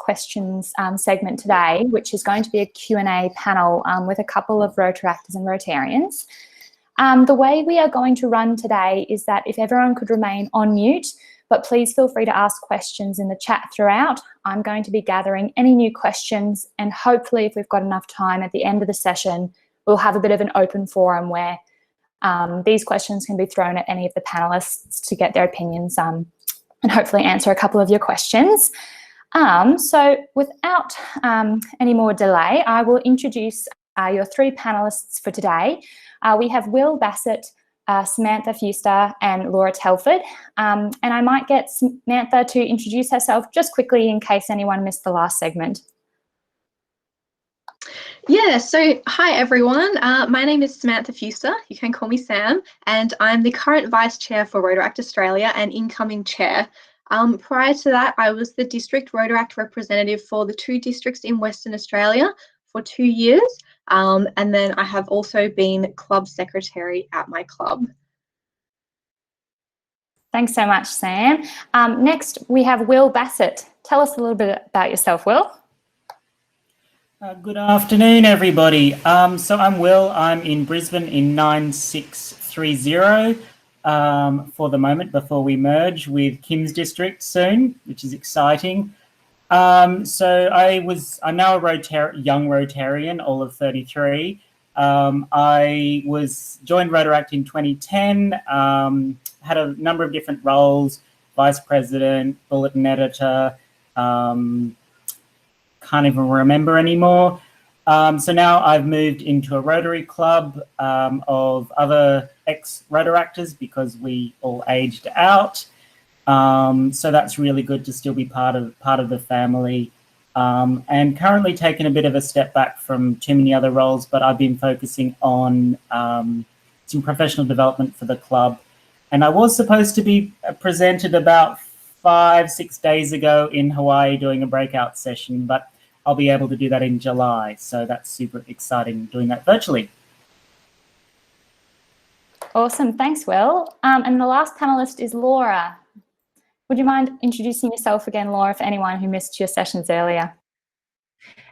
questions segment today, which is going to be a Q&A panel with a couple of Rotaractors and Rotarians. The way we are going to run today is that if everyone could remain on mute, but please feel free to ask questions in the chat throughout. I'm going to be gathering any new questions, and hopefully if we've got enough time at the end of the session, we'll have a bit of an open forum where these questions can be thrown at any of the panelists to get their opinions and hopefully answer a couple of your questions. So without any more delay, I will introduce your three panelists for today. We have Will Bassett, Samantha Fuster and Laura Telford. And I might get Samantha to introduce herself just quickly in case anyone missed the last segment. Yeah, so hi everyone. My name is Samantha Fuster, you can call me Sam, and I'm the current Vice Chair for Rotaract Australia and incoming Chair. Prior to that, I was the District Rotaract representative for the 2 districts in Western Australia for 2 years. And then I have also been club secretary at my club. Thanks so much, Sam. Next, we have Will Bassett. Tell us a little bit about yourself, Will. Good afternoon, everybody. So I'm Will. I'm in Brisbane in 9630 for the moment before we merge with Kim's district soon, which is exciting. So I'm now a young Rotarian, all of 33. I joined Rotaract in 2010, had a number of different roles, vice president, bulletin editor, can't even remember anymore. So now I've moved into a Rotary club of other ex-Rotaractors because we all aged out. So that's really good to still be part of the family, and currently taking a bit of a step back from too many other roles, but I've been focusing on some professional development for the club. And I was supposed to be presented about 5-6 days ago in Hawaii doing a breakout session, but I'll be able to do that in July. So that's super exciting, doing that virtually. Awesome, thanks, Will. And the last panelist is Laura. Would you mind introducing yourself again, Laura, for anyone who missed your sessions earlier?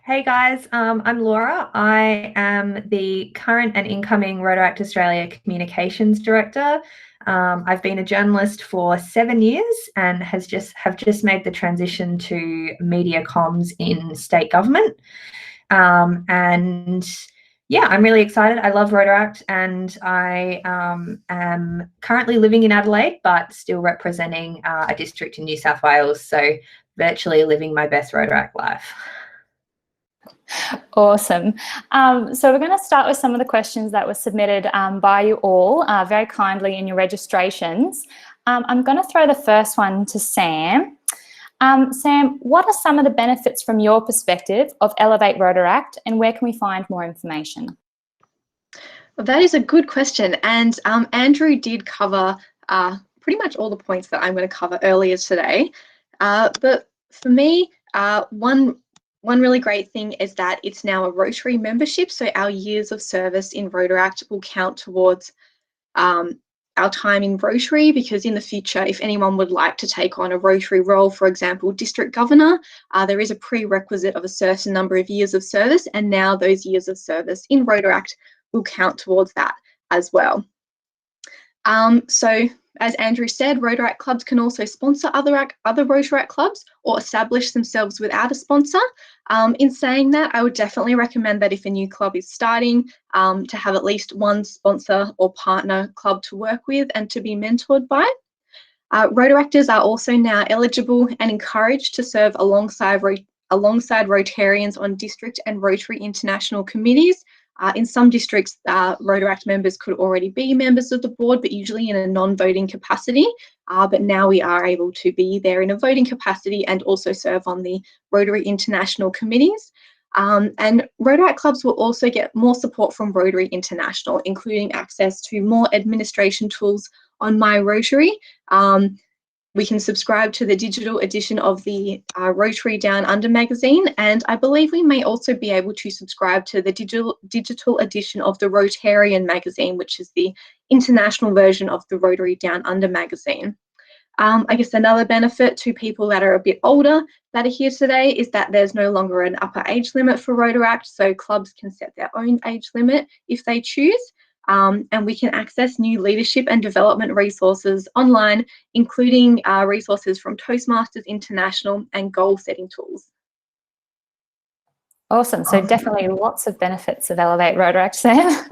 Hey guys, I'm Laura. I am the current and incoming Rotaract Australia Communications Director. I've been a journalist for 7 years and have just made the transition to media comms in state government. And yeah, I'm really excited. I love Rotaract, and I am currently living in Adelaide, but still representing a district in New South Wales. So virtually living my best Rotaract life. Awesome. So we're going to start with some of the questions that were submitted by you all very kindly in your registrations. I'm going to throw the first one to Sam. Sam, what are some of the benefits from your perspective of Elevate Rotaract, and where can we find more information? Well, that is a good question, and Andrew did cover pretty much all the points that I'm going to cover earlier today. But for me, one really great thing is that it's now a Rotary membership, so our years of service in Rotaract will count towards our time in Rotary, because in the future, if anyone would like to take on a Rotary role, for example, district governor, there is a prerequisite of a certain number of years of service, and now those years of service in Rotaract will count towards that as well. So as Andrew said, Rotaract clubs can also sponsor other Rotaract clubs or establish themselves without a sponsor. In saying that, I would definitely recommend that if a new club is starting, to have at least one sponsor or partner club to work with and to be mentored by. Rotaractors are also now eligible and encouraged to serve alongside Rotarians on district and Rotary international committees. In some districts, Rotaract members could already be members of the board, but usually in a non-voting capacity. But now we are able to be there in a voting capacity and also serve on the Rotary international committees. And Rotaract clubs will also get more support from Rotary International, including access to more administration tools on My Rotary. We can subscribe to the digital edition of the Rotary Down Under magazine, and I believe we may also be able to subscribe to the digital edition of the Rotarian magazine, which is the international version of the Rotary Down Under magazine. I guess another benefit to people that are a bit older that are here today is that there's no longer an upper age limit for Rotaract, so clubs can set their own age limit if they choose, and we can access new leadership and development resources online, including resources from Toastmasters International and goal setting tools. Awesome. So definitely lots of benefits of Elevate Rotaract, Sam.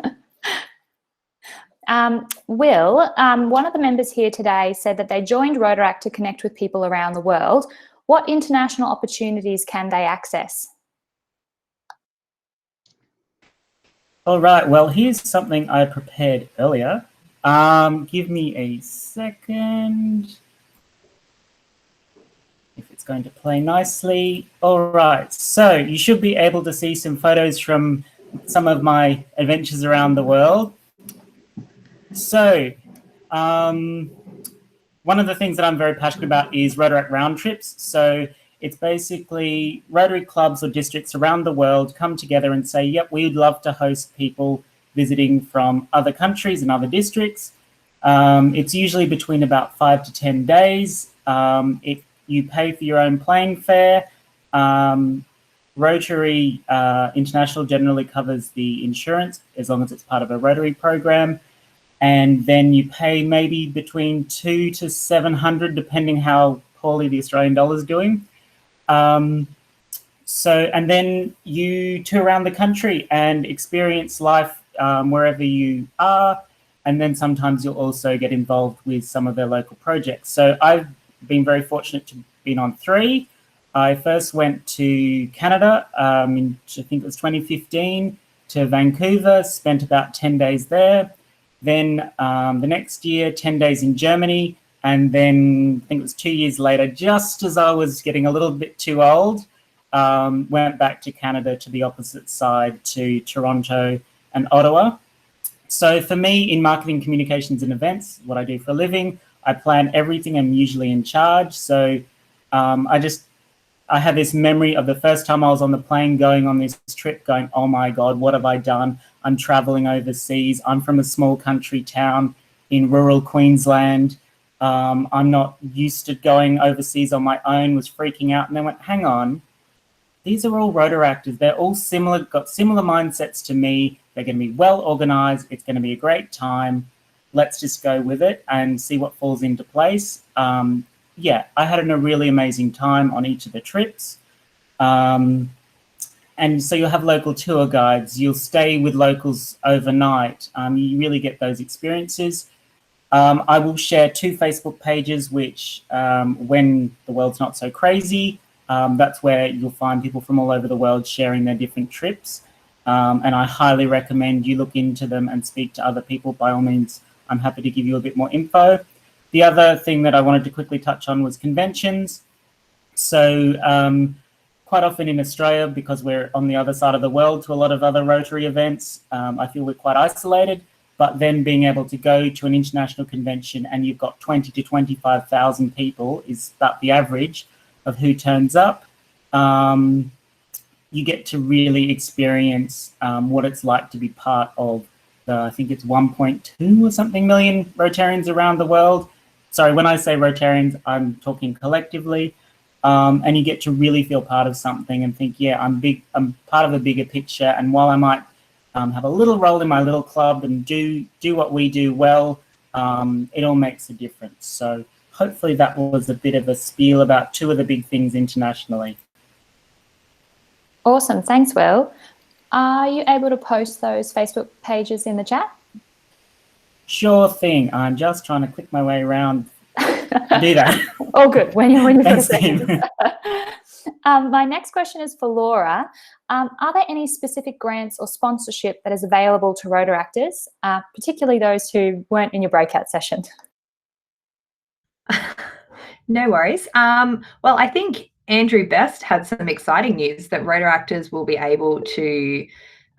Will, one of the members here today said that they joined Rotaract to connect with people around the world. What international opportunities can they access? All right, well, here's something I prepared earlier. Give me a second. If it's going to play nicely. All right, so you should be able to see some photos from some of my adventures around the world. So one of the things that I'm very passionate about is Rotaract round trips. So it's basically Rotary clubs or districts around the world come together and say, yep, we would love to host people visiting from other countries and other districts. It's usually between about 5 to 10 days. You pay for your own plane fare. Rotary International generally covers the insurance as long as it's part of a Rotary program. And then you pay maybe between $200 to $700, depending how poorly the Australian dollar is doing. And then you tour around the country and experience life wherever you are. And then sometimes you'll also get involved with some of their local projects. So I've been very fortunate to be on 3. I first went to Canada in, I think it was 2015, to Vancouver, spent about 10 days there. Then the next year, 10 days in Germany. And then I think it was 2 years later, just as I was getting a little bit too old, went back to Canada to the opposite side, to Toronto and Ottawa. So for me, in marketing, communications and events, what I do for a living, I plan everything. I'm usually in charge. So I had this memory of the first time I was on the plane going on this trip going, oh my God, what have I done? I'm traveling overseas. I'm from a small country town in rural Queensland. I'm not used to going overseas on my own, was freaking out. And then went, hang on, these are all Rotaractors. They're all similar, got similar mindsets to me. They're going to be well organized. It's going to be a great time. Let's just go with it and see what falls into place. Yeah, I had a really amazing time on each of the trips. And so you'll have local tour guides. You'll stay with locals overnight. You really get those experiences. I will share 2 Facebook pages, which when the world's not so crazy, that's where you'll find people from all over the world sharing their different trips. And I highly recommend you look into them and speak to other people. By all means, I'm happy to give you a bit more info. The other thing that I wanted to quickly touch on was conventions. So quite often in Australia, because we're on the other side of the world to a lot of other Rotary events, I feel we're quite isolated. But then being able to go to an international convention and you've got 20 to 25,000 people is about the average of who turns up. You get to really experience what it's like to be part of the, I think it's 1.2 or something million Rotarians around the world. Sorry, when I say Rotarians, I'm talking collectively. And you get to really feel part of something and think, yeah, I'm part of a bigger picture. And while I might have a little role in my little club and do what we do well, it all makes a difference. So hopefully that was a bit of a spiel about 2 of the big things internationally. Awesome. Thanks, Will. Are you able to post those Facebook pages in the chat? Sure thing. I'm just trying to click my way around to do that. Oh, good. When you've got a Thanks, second. My next question is for Laura. Are there any specific grants or sponsorship that is available to Rotaractors, particularly those who weren't in your breakout session? No worries. Well, I think Andrew Best had some exciting news that Rotaractors will be able to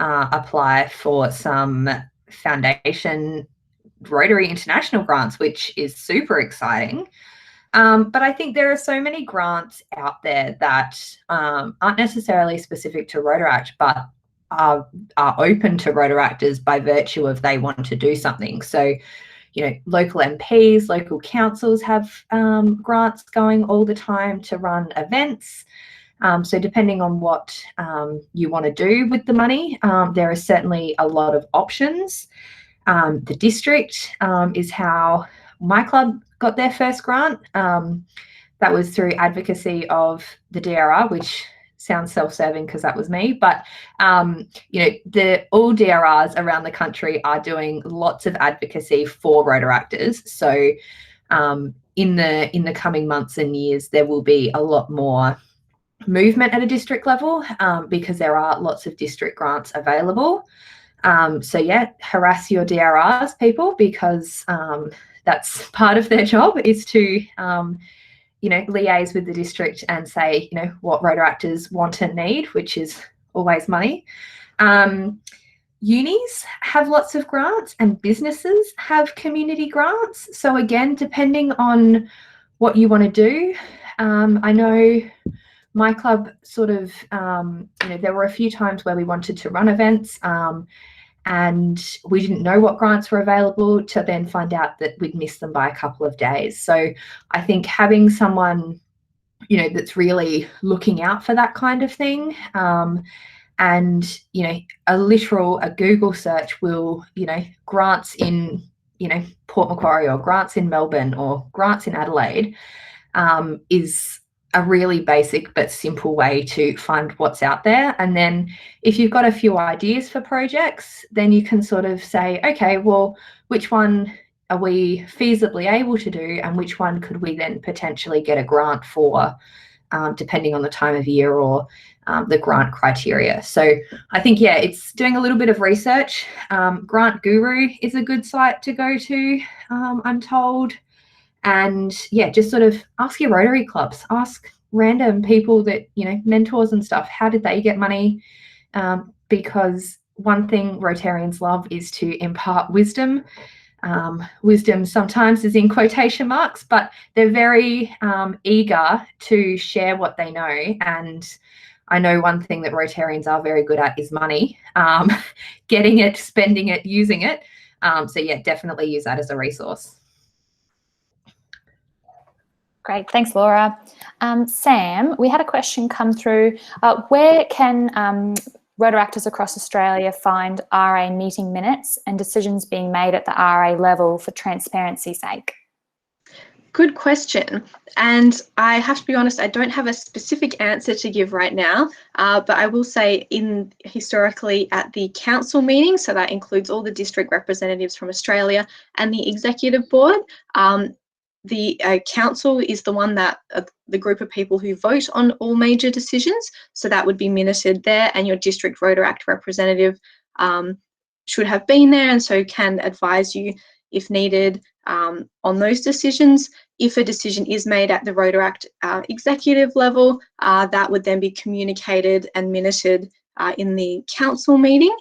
apply for some Foundation Rotary International grants, which is super exciting. But I think there are so many grants out there that aren't necessarily specific to Rotaract, but are open to Rotaractors by virtue of they want to do something. So local MPs, local councils have grants going all the time to run events. So depending on what you want to do with the money, there are certainly a lot of options. The district is how my club got their first grant. That was through advocacy of the DRR, which sounds self-serving because that was me. But all DRRs around the country are doing lots of advocacy for Rotaractors. So in the coming months and years, there will be a lot more movement at a district level because there are lots of district grants available. So yeah, harass your DRRs, people, because that's part of their job, is to liaise with the district and say what Rotaractors want and need, which is always money. Unis have lots of grants and businesses have community grants. So again, depending on what you want to do, I know my club sort of, there were a few times where we wanted to run events and we didn't know what grants were available to then find out that we'd missed them by a couple of days. So I think having someone, that's really looking out for that kind of thing, and, a Google search will, grants in, Port Macquarie or grants in Melbourne or grants in Adelaide is a really basic but simple way to find what's out there. And then if you've got a few ideas for projects, then you can sort of say, okay, well, which one are we feasibly able to do and which one could we then potentially get a grant for, depending on the time of year or the grant criteria. So I think, yeah, it's doing a little bit of research. Grant Guru is a good site to go to, I'm told. And yeah, just sort of ask your Rotary clubs, ask random people that, mentors and stuff, how did they get money? Because one thing Rotarians love is to impart wisdom. Wisdom sometimes is in quotation marks, but they're very eager to share what they know. And I know one thing that Rotarians are very good at is money, getting it, spending it, using it. So yeah, definitely use that as a resource. Great, thanks, Laura. Sam, we had a question come through. Where can Rotaractors across Australia find RA meeting minutes and decisions being made at the RA level for transparency's sake? Good question. And I have to be honest, I don't have a specific answer to give right now, but I will say historically at the council meeting, so that includes all the district representatives from Australia and the executive board, the council is the one that the group of people who vote on all major decisions. So that would be minuted there, and your district Rotaract representative should have been there and so can advise you if needed on those decisions. If a decision is made at the Rotaract executive level, that would then be communicated and minuted in the council meeting.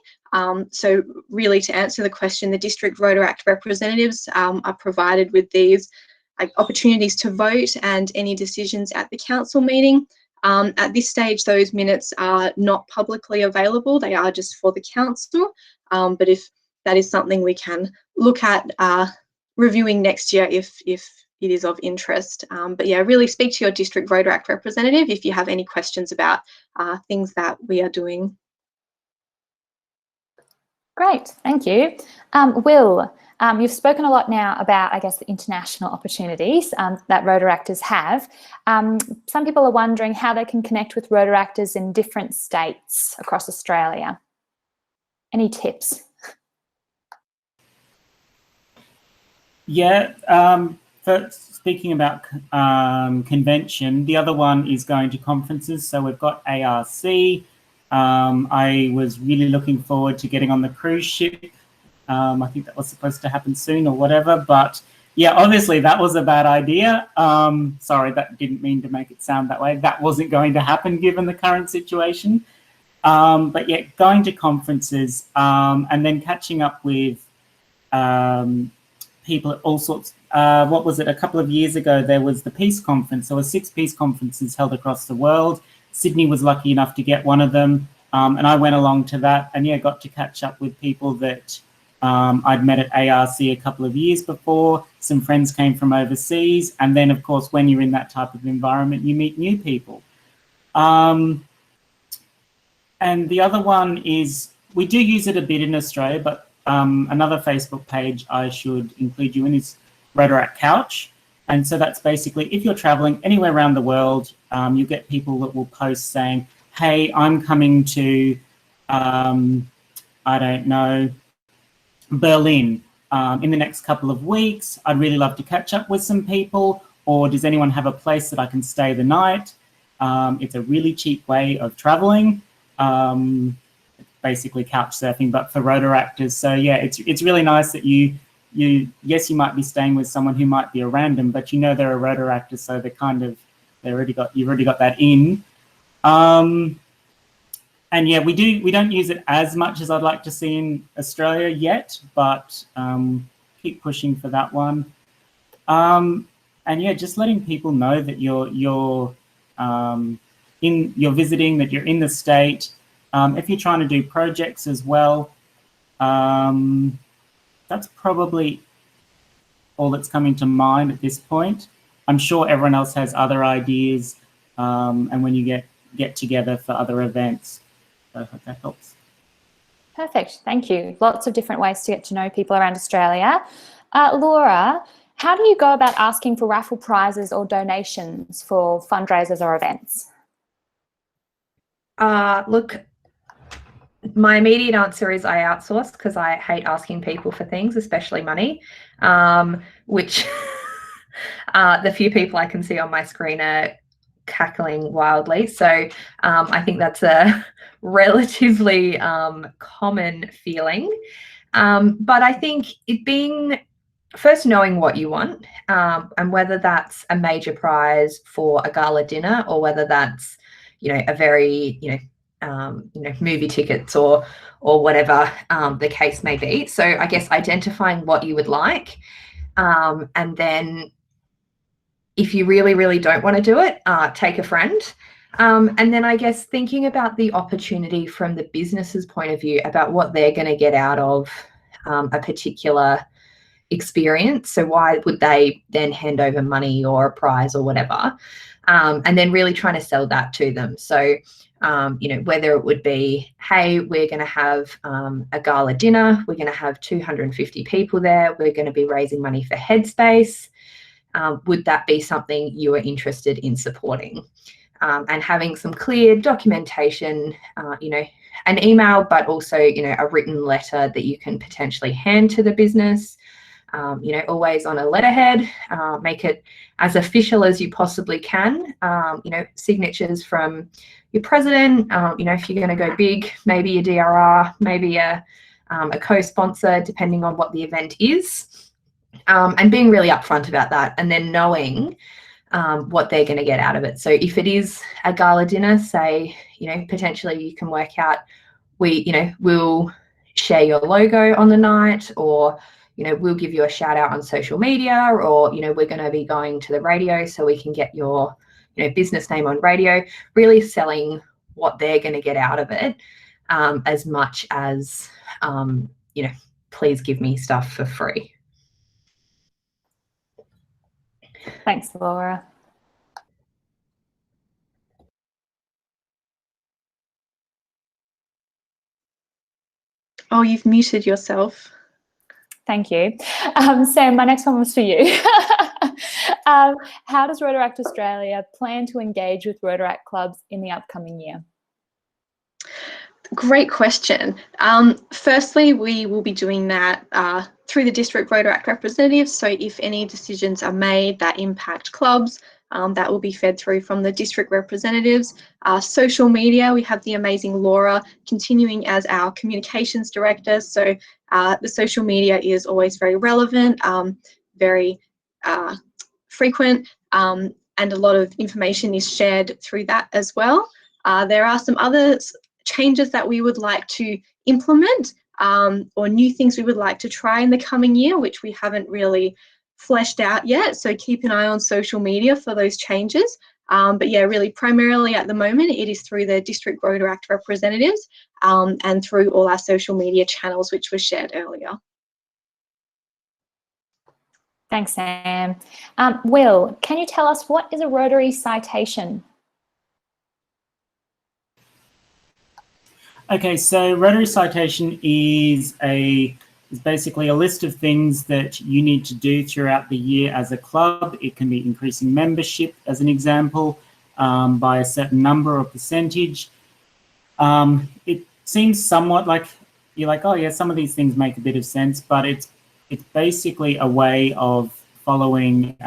So really, to answer the question, the district Rotaract representatives are provided with these opportunities to vote and any decisions at the council meeting. At this stage, those minutes are not publicly available. They are just for the council. But if that is something we can look at reviewing next year if it is of interest. But yeah, really speak to your district Rotaract representative if you have any questions about things that we are doing. Great, thank you. Will, you've spoken a lot now about, I guess, the international opportunities that Rotaractors have. Some people are wondering how they can connect with Rotaractors in different states across Australia. Any tips? Yeah, speaking about convention, the other one is going to conferences. So we've got ARC. I was really looking forward to getting on the cruise ship. I think that was supposed to happen soon or whatever, but yeah, obviously that was a bad idea. Sorry, that didn't mean to make it sound that way. That wasn't going to happen given the current situation. But yeah, going to conferences and then catching up with people at all sorts. What was it? A couple of years ago, there was the Peace Conference. There were 6 peace conferences held across the world. Sydney was lucky enough to get one of them. And I went along to that and yeah, got to catch up with people that I'd met at ARC a couple of years before. Some friends came from overseas. And then, of course, when you're in that type of environment, you meet new people. And the other one is, we do use it a bit in Australia, but another Facebook page I should include you in is Rotaract Couch. And so that's basically, if you're traveling anywhere around the world, you get people that will post saying, hey, I'm coming to, I don't know, Berlin in the next couple of weeks. I'd really love to catch up with some people. Or does anyone have a place that I can stay the night? It's a really cheap way of traveling. Basically couch surfing, but for Rotaractors. So yeah, it's really nice that yes, you might be staying with someone who might be a random, but you know they're a Rotaractor, so you've already got that in. And yeah, we don't use it as much as I'd like to see in Australia yet, but keep pushing for that one. And yeah, just letting people know that you're visiting, that you're in the state. If you're trying to do projects as well, that's probably all that's coming to mind at this point. I'm sure everyone else has other ideas, and when you get together for other events. So I hope that helps. Perfect, thank you. Lots of different ways to get to know people around Australia. Laura, how do you go about asking for raffle prizes or donations for fundraisers or events? Look, my immediate answer is I outsource because I hate asking people for things, especially money, which the few people I can see on my screen are cackling wildly. So I think that's a relatively common feeling. But I think it being first knowing what you want, and whether that's a major prize for a gala dinner or whether that's, a very, movie tickets or whatever the case may be. So I guess identifying what you would like, and then if you really, really don't want to do it, take a friend. And then I guess thinking about the opportunity from the business's point of view about what they're going to get out of a particular experience. So why would they then hand over money or a prize or whatever? And then really trying to sell that to them. So, whether it would be, hey, we're going to have a gala dinner, we're going to have 250 people there, we're going to be raising money for Headspace. Would that be something you are interested in supporting? And having some clear documentation, an email, but also, a written letter that you can potentially hand to the business. Always on a letterhead, make it as official as you possibly can. Signatures from your president, if you're going to go big, maybe a DRR, maybe a co-sponsor, depending on what the event is, and being really upfront about that, and then knowing what they're going to get out of it. So if it is a gala dinner, say, potentially you can work out, we'll share your logo on the night, or we'll give you a shout out on social media, or, we're going to be going to the radio so we can get your, business name on radio, really selling what they're going to get out of it, as much as, please give me stuff for free. Thanks, Laura. Oh, you've muted yourself. Thank you. Sam, my next one was for you. How does Rotaract Australia plan to engage with Rotaract clubs in the upcoming year? Great question. Firstly, we will be doing that through the district Rotaract representatives. So if any decisions are made that impact clubs, that will be fed through from the district representatives. Social media, we have the amazing Laura continuing as our communications director. So the social media is always very relevant, very frequent, and a lot of information is shared through that as well. There are some other changes that we would like to implement, or new things we would like to try in the coming year, which we haven't really fleshed out yet. So keep an eye on social media for those changes. But yeah, really primarily at the moment, it is through the district Rotaract representatives, and through all our social media channels, which was shared earlier. Thanks, Sam. Will, can you tell us what is a Rotary citation? Okay, so Rotary citation is basically a list of things that you need to do throughout the year as a club. It can be increasing membership, as an example, by a certain number or percentage. It seems somewhat like you're like, oh yeah, some of these things make a bit of sense, but it's basically a way of following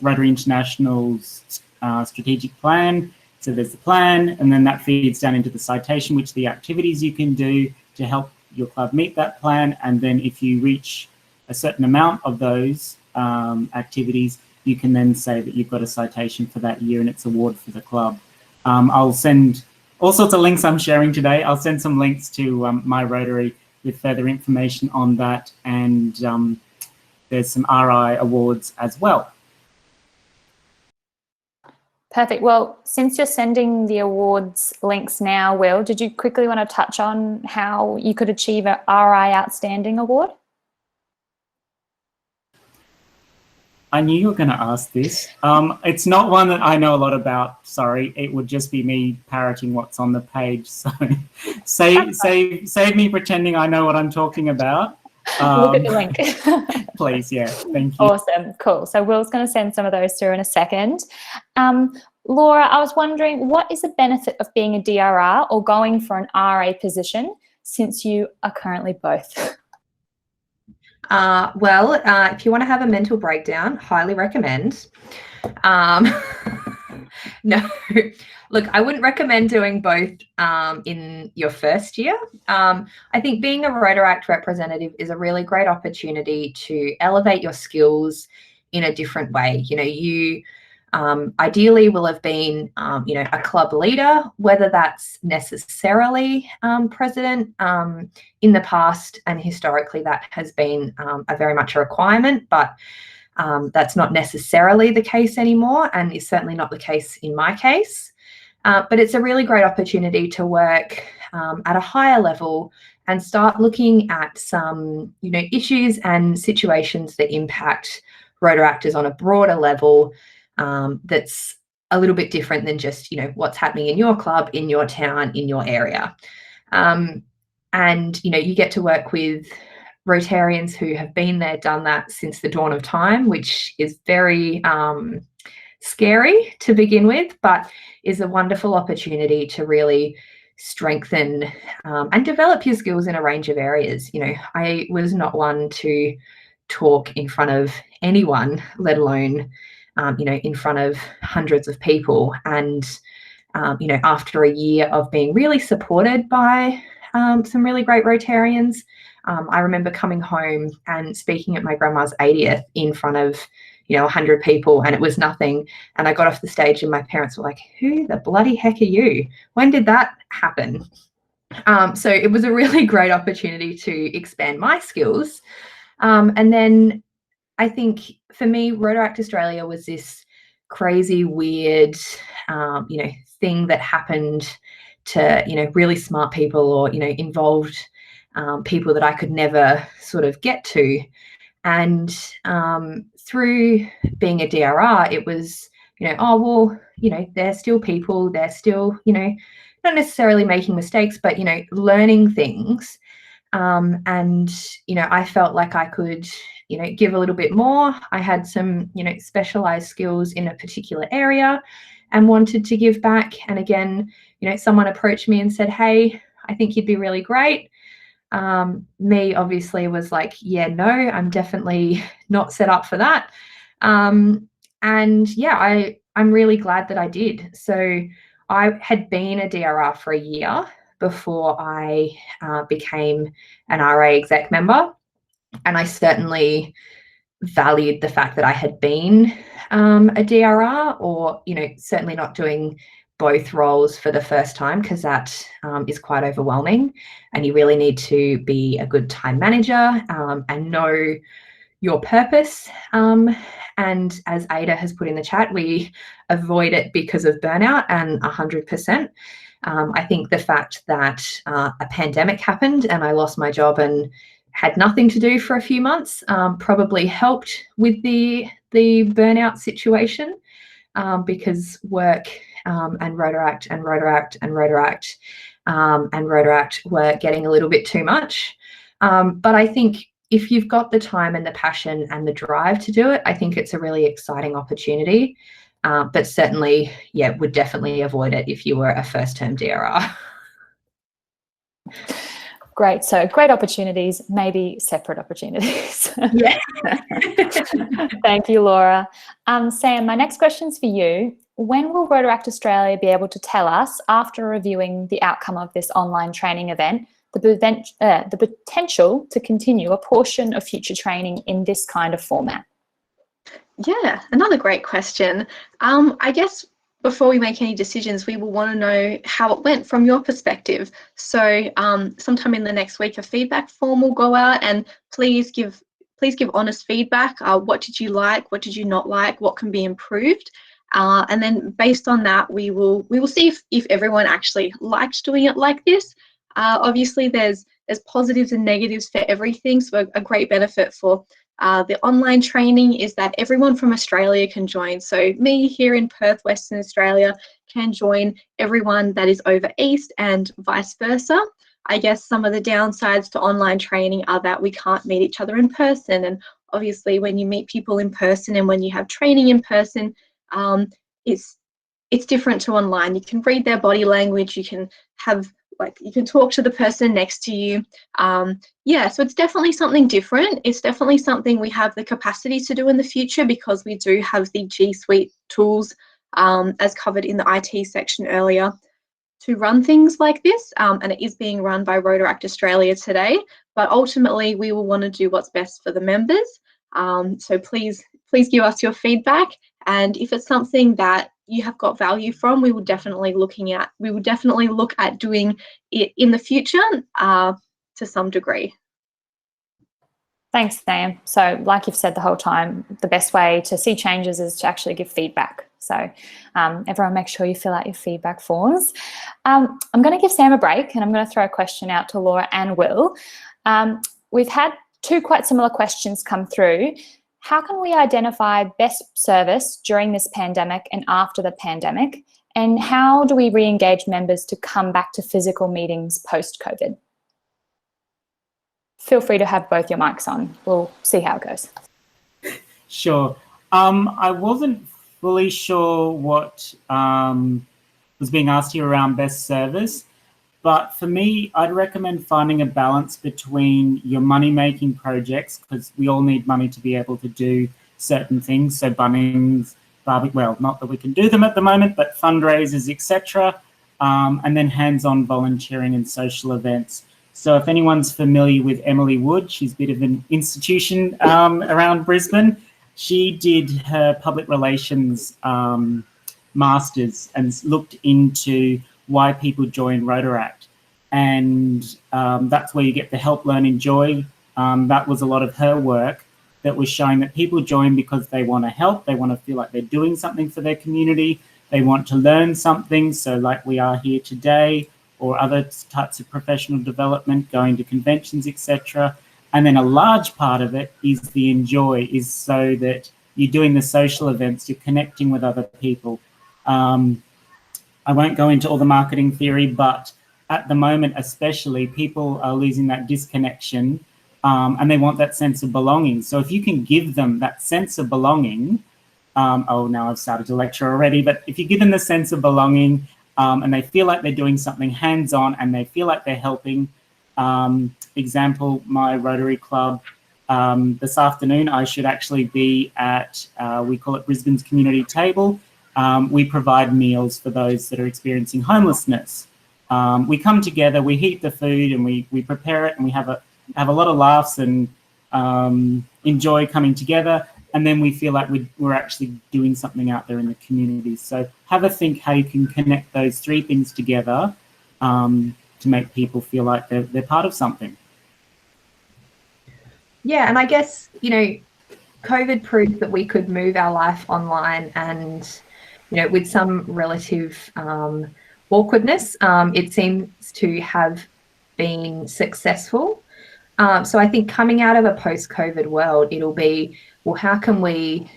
Rotary International's strategic plan. So there's the plan, and then that feeds down into the citation, which are the activities you can do to help your club meet that plan. And then if you reach a certain amount of those activities, you can then say that you've got a citation for that year and it's awarded for the club. I'll send all sorts of links I'm sharing today. I'll send some links to my Rotary with further information on that, and there's some RI awards as well. Perfect. Well, since you're sending the awards links now, Will, did you quickly want to touch on how you could achieve a RI Outstanding Award? I knew you were going to ask this. It's not one that I know a lot about, sorry. It would just be me parroting what's on the page. So save me pretending I know what I'm talking about. Look at the link. Please, yeah, thank you. Awesome, cool. So Will's going to send some of those through in a second. Laura, I was wondering, what is the benefit of being a DRR or going for an RA position, since you are currently both? If you want to have a mental breakdown, highly recommend. No, look, I wouldn't recommend doing both in your first year. I think being a Rotaract representative is a really great opportunity to elevate your skills in a different way. You know, you ideally will have been, a club leader, whether that's necessarily president. In the past and historically, that has been very much a requirement, but that's not necessarily the case anymore, and is certainly not the case in my case. But it's a really great opportunity to work at a higher level and start looking at some, issues and situations that impact Rotaractors on a broader level. That's a little bit different than just, what's happening in your club, in your town, in your area. And, you get to work with Rotarians who have been there, done that since the dawn of time, which is very scary to begin with, but is a wonderful opportunity to really strengthen and develop your skills in a range of areas. I was not one to talk in front of anyone, let alone in front of hundreds of people. And, after a year of being really supported by some really great Rotarians, I remember coming home and speaking at my grandma's 80th in front of, 100 people, and it was nothing. And I got off the stage and my parents were like, who the bloody heck are you? When did that happen? So it was a really great opportunity to expand my skills. And then I think for me, Rotaract Australia was this crazy, weird, thing that happened to, really smart people, or, involved people that I could never sort of get to. And through being a DRR, it was, they're still people, they're still, not necessarily making mistakes, but, learning things. And, I felt like I could, give a little bit more. I had some, specialized skills in a particular area and wanted to give back. And again, someone approached me and said, hey, I think you'd be really great. Me obviously was like, yeah, no, I'm definitely not set up for that. And yeah, I'm really glad that I did. So I had been a DRR for a year before I became an RA exec member. And I certainly valued the fact that I had been a DRR, or, certainly not doing both roles for the first time, because that is quite overwhelming, and you really need to be a good time manager and know your purpose. And as Ada has put in the chat, we avoid it because of burnout, and 100%. I think the fact that a pandemic happened and I lost my job and had nothing to do for a few months, probably helped with the burnout situation, because work and Rotaract and Rotaract and Rotaract and Rotaract were getting a little bit too much. But I think if you've got the time and the passion and the drive to do it, I think it's a really exciting opportunity. But certainly, yeah, would definitely avoid it if you were a first-term DRR. Great. So great opportunities, maybe separate opportunities. Yeah. Thank you, Laura. Sam, my next question is for you. When will Rotaract Australia be able to tell us, after reviewing the outcome of this online training event, the potential to continue a portion of future training in this kind of format? Yeah, another great question. I guess before we make any decisions, we will want to know how it went from your perspective. So sometime in the next week, a feedback form will go out, and please give honest feedback. What did you like? What did you not like? What can be improved? And then based on that, we will see if everyone actually liked doing it like this. Obviously, there's positives and negatives for everything. So a great benefit for the online training is that everyone from Australia can join. So me here in Perth, Western Australia, can join everyone that is over east and vice versa. I guess some of the downsides to online training are that we can't meet each other in person. And obviously when you meet people in person and when you have training in person, it's different to online. You can read their body language, you can talk to the person next to you. Yeah, so it's definitely something different. It's definitely something we have the capacity to do in the future because we do have the G Suite tools, as covered in the IT section earlier, to run things like this. And it is being run by Rotaract Australia today, but ultimately we will want to do what's best for the members. So please give us your feedback. And if it's something that you have got value from, we will definitely look at doing it in the future to some degree. Thanks, Sam. So like you've said the whole time, the best way to see changes is to actually give feedback. So everyone make sure you fill out your feedback forms. I'm going to give Sam a break and I'm going to throw a question out to Laura and Will. We've had two quite similar questions come through. How can we identify best service during this pandemic and after the pandemic? And how do we re-engage members to come back to physical meetings post-COVID? Feel free to have both your mics on. We'll see how it goes. Sure. I wasn't fully sure what was being asked here around best service, but for me, I'd recommend finding a balance between your money-making projects, because we all need money to be able to do certain things. So Bunnings, well, not that we can do them at the moment, but fundraisers, etc. And then hands-on volunteering and social events. So if anyone's familiar with Emily Wood, she's a bit of an institution around Brisbane. She did her public relations masters and looked into why people join Rotaract. And that's where you get the help, learn, enjoy. That was a lot of her work that was showing that people join because they want to help, they want to feel like they're doing something for their community, they want to learn something, so like we are here today, or other types of professional development, going to conventions, etc. And then a large part of it is the enjoy, is so that you're doing the social events, you're connecting with other people. I won't go into all the marketing theory, but at the moment especially, people are losing that disconnection and they want that sense of belonging. So if you can give them that sense of belonging, now I've started to lecture already, but if you give them the sense of belonging, and they feel like they're doing something hands-on and they feel like they're helping. Example, my Rotary Club, this afternoon, I should actually be at, we call it Brisbane's Community Table. We provide meals for those that are experiencing homelessness. We come together, we heat the food and we prepare it, and we have a lot of laughs and enjoy coming together. And then we feel like we're actually doing something out there in the community. So have a think how you can connect those three things together to make people feel like they're part of something. Yeah, and I guess, COVID proved that we could move our life online, and, with some relative awkwardness, it seems to have been successful. So I think coming out of a post-COVID world, it'll be, well, how can we,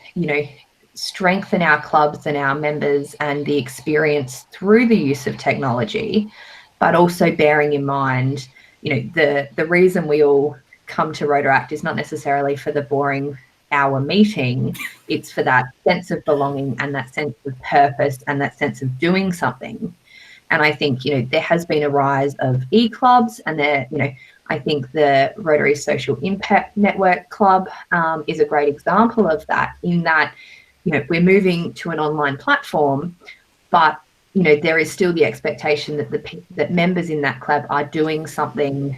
strengthen our clubs and our members and the experience through the use of technology, but also bearing in mind, the reason we all come to Rotaract is not necessarily for the boring hour meeting, it's for that sense of belonging and that sense of purpose and that sense of doing something. And I think, there has been a rise of e-clubs, and I think the Rotary Social Impact Network Club is a great example of that, in that, we're moving to an online platform, but, there is still the expectation that members in that club are doing something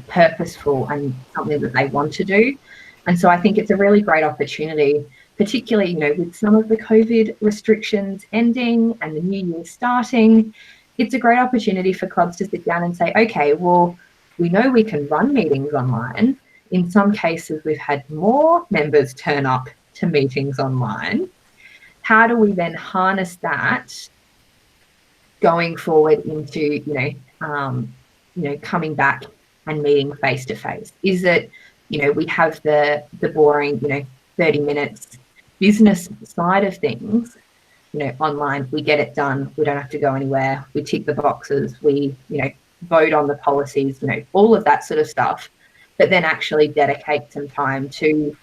purposeful and something that they want to do. And so I think it's a really great opportunity, particularly, with some of the COVID restrictions ending and the new year starting. It's a great opportunity for clubs to sit down and say, okay, well, we know we can run meetings online. In some cases, we've had more members turn up to meetings online. How do we then harness that going forward into, coming back and meeting face to face? Is it, we have the boring, 30 minutes business side of things, online, we get it done, we don't have to go anywhere, we tick the boxes, we, vote on the policies, all of that sort of stuff, but then actually dedicate some time to,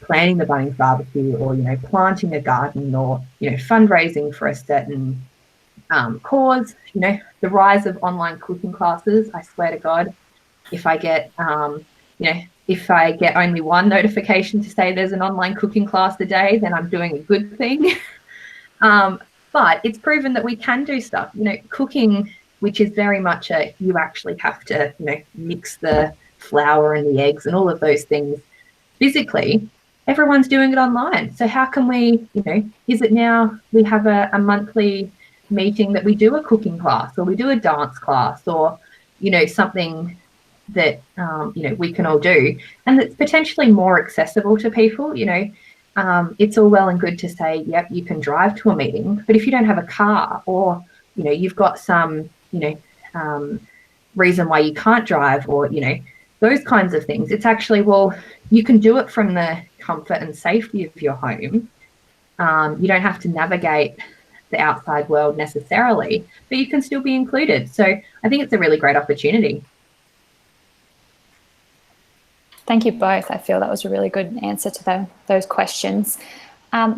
planning the Bunnings barbecue, or, planting a garden, or, fundraising for a certain cause. The rise of online cooking classes, I swear to God, if I get, if I get only one notification to say there's an online cooking class a day, then I'm doing a good thing. But it's proven that we can do stuff, cooking, which is very much you actually have to, mix the flour and the eggs and all of those things physically. Everyone's doing it online. So how can we, is it now we have a monthly meeting that we do a cooking class, or we do a dance class, or, something that, we can all do, and it's potentially more accessible to people. It's all well and good to say, yep, you can drive to a meeting, but if you don't have a car, or, you've got some, reason why you can't drive, or, those kinds of things, it's actually, well, you can do it from the comfort and safety of your home. You don't have to navigate the outside world necessarily, but you can still be included. So I think it's a really great opportunity. Thank you both. I feel that was a really good answer to those questions.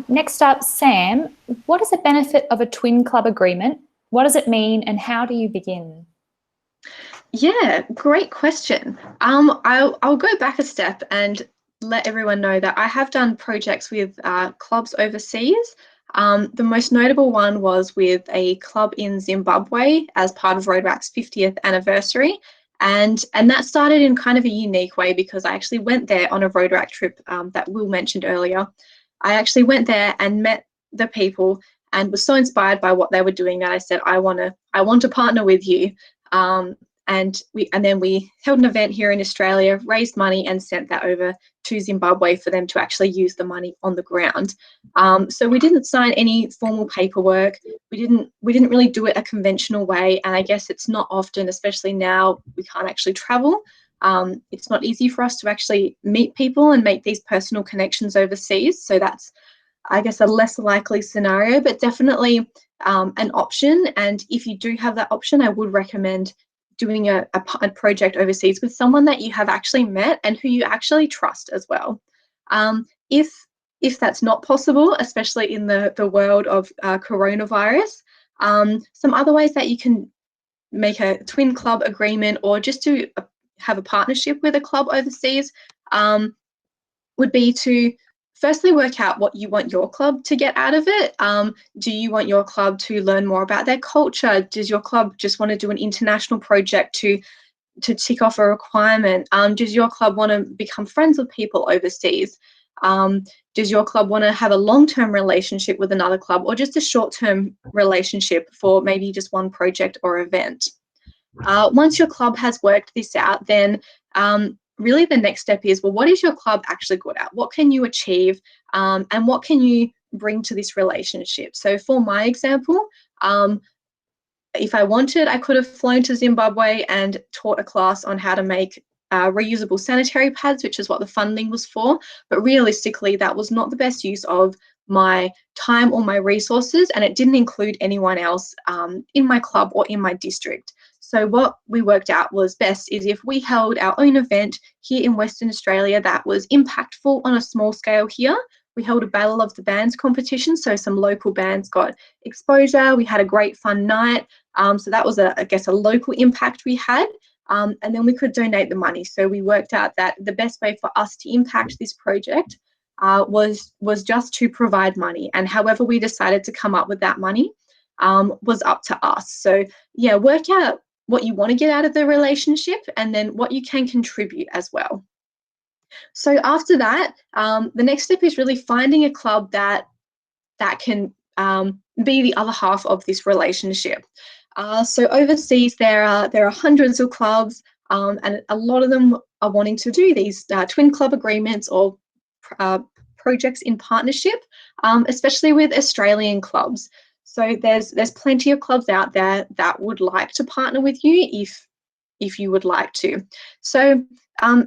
Next up, Sam, what is the benefit of a twin club agreement? What does it mean, and how do you begin? Yeah, great question. I'll go back a step and let everyone know that I have done projects with clubs overseas. The most notable one was with a club in Zimbabwe as part of Rotaract's 50th anniversary. And that started in kind of a unique way, because I actually went there on a Rotaract trip that Will mentioned earlier. I actually went there and met the people and was so inspired by what they were doing that I said, I want to partner with you. And then we held an event here in Australia, raised money, and sent that over to Zimbabwe for them to actually use the money on the ground. So we didn't sign any formal paperwork. We didn't really do it a conventional way. And I guess it's not often, especially now, we can't actually travel. It's not easy for us to actually meet people and make these personal connections overseas. So that's, I guess, a less likely scenario, but definitely an option. And if you do have that option, I would recommend doing a project overseas with someone that you have actually met and who you actually trust as well. If that's not possible, especially in the world of coronavirus, some other ways that you can make a twin club agreement, or just to have a partnership with a club overseas, would be to firstly work out what you want your club to get out of it. Do you want your club to learn more about their culture? Does your club just want to do an international project to tick off a requirement? Does your club want to become friends with people overseas? Does your club want to have a long-term relationship with another club, or just a short-term relationship for maybe just one project or event? Once your club has worked this out, then really the next step is, well, what is your club actually good at? What can you achieve, and what can you bring to this relationship? So for my example, if I wanted, I could have flown to Zimbabwe and taught a class on how to make reusable sanitary pads, which is what the funding was for. But realistically, that was not the best use of my time or my resources, and it didn't include anyone else in my club or in my district. So what we worked out was best is if we held our own event here in Western Australia that was impactful on a small scale here. We held a Battle of the Bands competition, so some local bands got exposure. We had a great fun night. So that was, I guess, a local impact we had. And then we could donate the money. So we worked out that the best way for us to impact this project was just to provide money. And however we decided to come up with that money was up to us. So yeah, work out what you want to get out of the relationship and then what you can contribute as well. So after that, the next step is really finding a club that can be the other half of this relationship. So overseas, there are hundreds of clubs, and a lot of them are wanting to do these twin club agreements or projects in partnership, especially with Australian clubs. So there's plenty of clubs out there that would like to partner with you if you would like to. So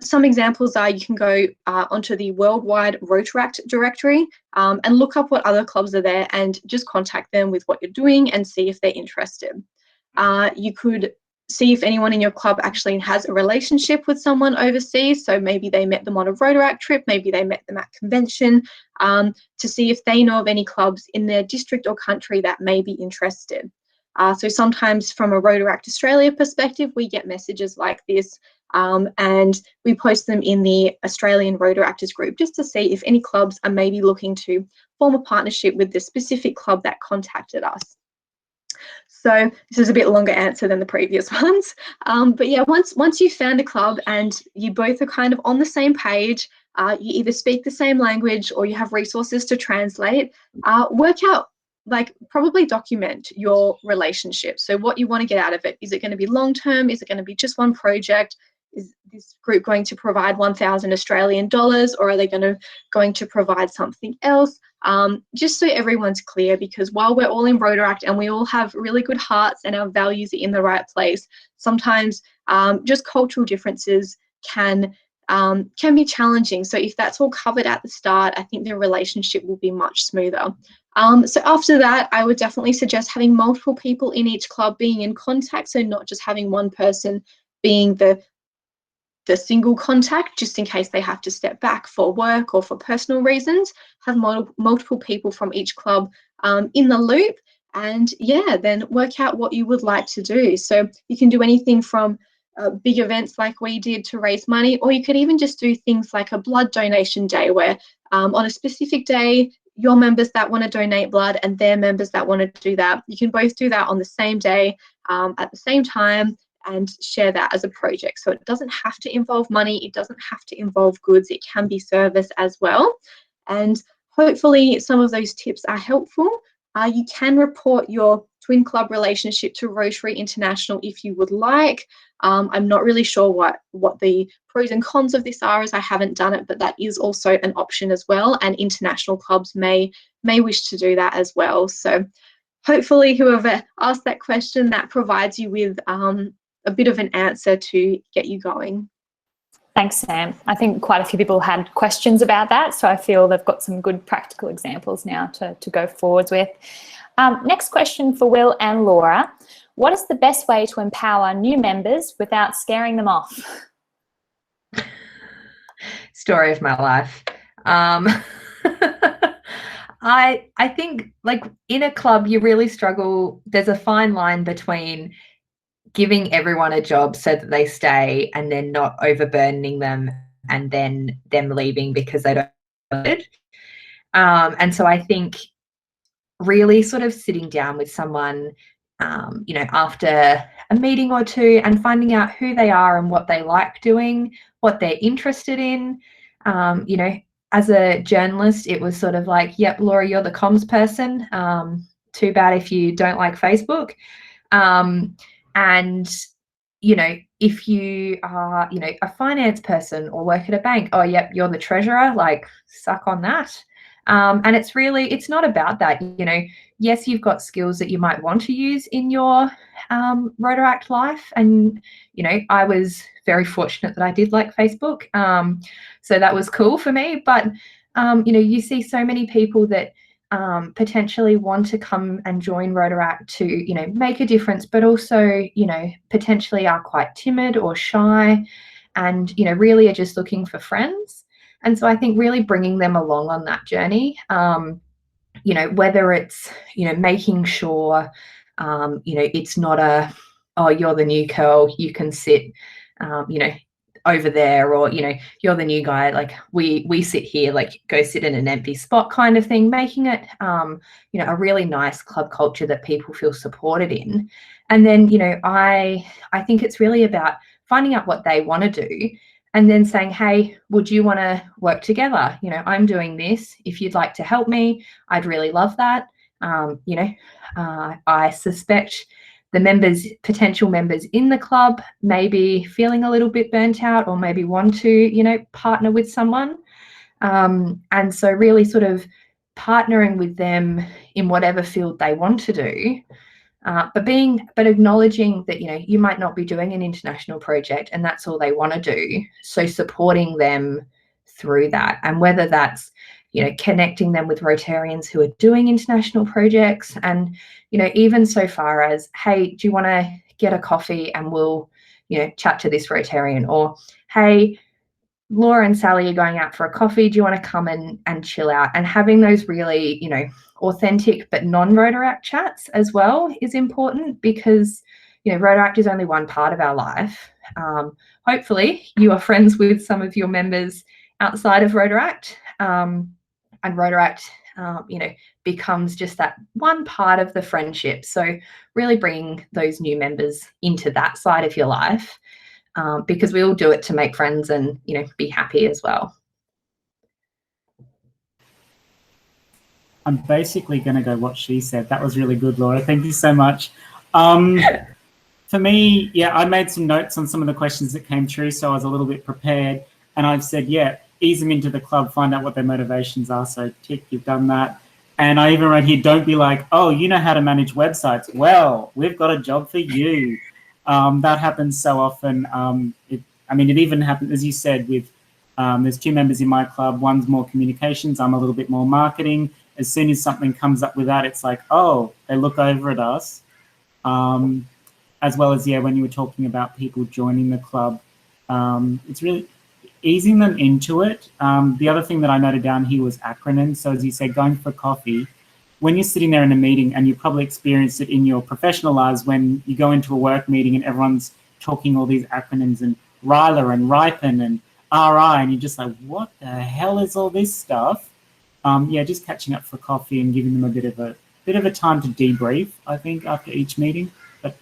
some examples are you can go onto the worldwide Rotaract directory and look up what other clubs are there and just contact them with what you're doing and see if they're interested. You could see if anyone in your club actually has a relationship with someone overseas. So maybe they met them on a Rotaract trip, maybe they met them at convention, to see if they know of any clubs in their district or country that may be interested. So sometimes from a Rotaract Australia perspective, we get messages like this and we post them in the Australian Rotaractors group just to see if any clubs are maybe looking to form a partnership with the specific club that contacted us. So this is a bit longer answer than the previous ones. But yeah, once you've found a club and you both are kind of on the same page, you either speak the same language or you have resources to translate, work out, like probably document your relationship. So what you want to get out of it. Is it going to be long-term? Is it going to be just one project? Is this group going to provide 1,000 Australian dollars or are they going to provide something else? Just so everyone's clear, because while we're all in Rotaract and we all have really good hearts and our values are in the right place, sometimes just cultural differences can be challenging. So if that's all covered at the start, I think the relationship will be much smoother. So after that, I would definitely suggest having multiple people in each club being in contact. So not just having one person being the single contact, just in case they have to step back for work or for personal reasons. Have multiple people from each club in the loop, and yeah, then work out what you would like to do. So you can do anything from big events like we did to raise money, or you could even just do things like a blood donation day where on a specific day, your members that want to donate blood and their members that want to do that, you can both do that on the same day at the same time and share that as a project. So it doesn't have to involve money, it doesn't have to involve goods, it can be service as well. And hopefully some of those tips are helpful. You can report your twin club relationship to Rotary International if you would like. I'm not really sure what the pros and cons of this are, as I haven't done it, but that is also an option as well, and international clubs may wish to do that as well. So hopefully whoever asked that question, that provides you with a bit of an answer to get you going. Thanks, Sam. I think quite a few people had questions about that, so I feel they've got some good practical examples now to go forwards with. Next question for Will and Laura. What is the best way to empower new members without scaring them off? Story of my life. I think, like, in a club, you really struggle. There's a fine line between giving everyone a job so that they stay and then not overburdening them and then them leaving because they don't. And so I think really sort of sitting down with someone, you know, after a meeting or two and finding out who they are and what they like doing, what they're interested in. You know, as a journalist, it was sort of like, yep, Laura, you're the comms person. Too bad if you don't like Facebook. And, you know, if you are, you know, a finance person or work at a bank, oh, yep, you're the treasurer, like, suck on that. And it's not about that. You know, yes, you've got skills that you might want to use in your Rotaract life. And, you know, I was very fortunate that I did like Facebook. So that was cool for me. But, you know, you see so many people that potentially want to come and join Rotaract to, you know, make a difference, but also, you know, potentially are quite timid or shy and, you know, really are just looking for friends. And so I think really bringing them along on that journey, you know, whether it's, you know, making sure, you know, it's not a, oh, you're the new girl, you can sit, you know, over there, or, you know, you're the new guy, like we sit here, like go sit in an empty spot kind of thing, making it, you know, a really nice club culture that people feel supported in. And then, you know, I think it's really about finding out what they want to do and then saying, hey, would you want to work together? You know, I'm doing this. If you'd like to help me, I'd really love that. You know, I suspect the members, potential members in the club, may be feeling a little bit burnt out or maybe want to, you know, partner with someone. And so really sort of partnering with them in whatever field they want to do. But acknowledging that, you know, you might not be doing an international project and that's all they want to do. So supporting them through that, and whether that's, you know, connecting them with Rotarians who are doing international projects, and, you know, even so far as, hey, do you want to get a coffee and we'll, you know, chat to this Rotarian, or, hey, Laura and Sally are going out for a coffee, do you want to come and chill out? And having those really, you know, authentic but non-Rotaract chats as well is important, because, you know, Rotaract is only one part of our life. Hopefully you are friends with some of your members outside of Rotaract, and Rotaract, you know, becomes just that one part of the friendship. So really bringing those new members into that side of your life, because we all do it to make friends and, you know, be happy as well. I'm basically going to go what she said. That was really good, Laura. Thank you so much. For me, yeah, I made some notes on some of the questions that came through, so I was a little bit prepared. And I've said, yeah, ease them into the club, find out what their motivations are. So tick, you've done that. And I even wrote here, don't be like, oh, you know how to manage websites. Well, we've got a job for you. That happens so often. It even happened, as you said, with there's two members in my club. One's more communications. I'm a little bit more marketing. As soon as something comes up with that, it's like, oh, they look over at us. As well as, yeah, when you were talking about people joining the club, it's really easing them into it. The other thing that I noted down here was acronyms. So as you said, going for coffee, when you're sitting there in a meeting, and you probably experienced it in your professional lives when you go into a work meeting and everyone's talking all these acronyms and RILA and RIPEN and RI, and you're just like, what the hell is all this stuff? Yeah, just catching up for coffee and giving them a bit of a time to debrief, I think, after each meeting. But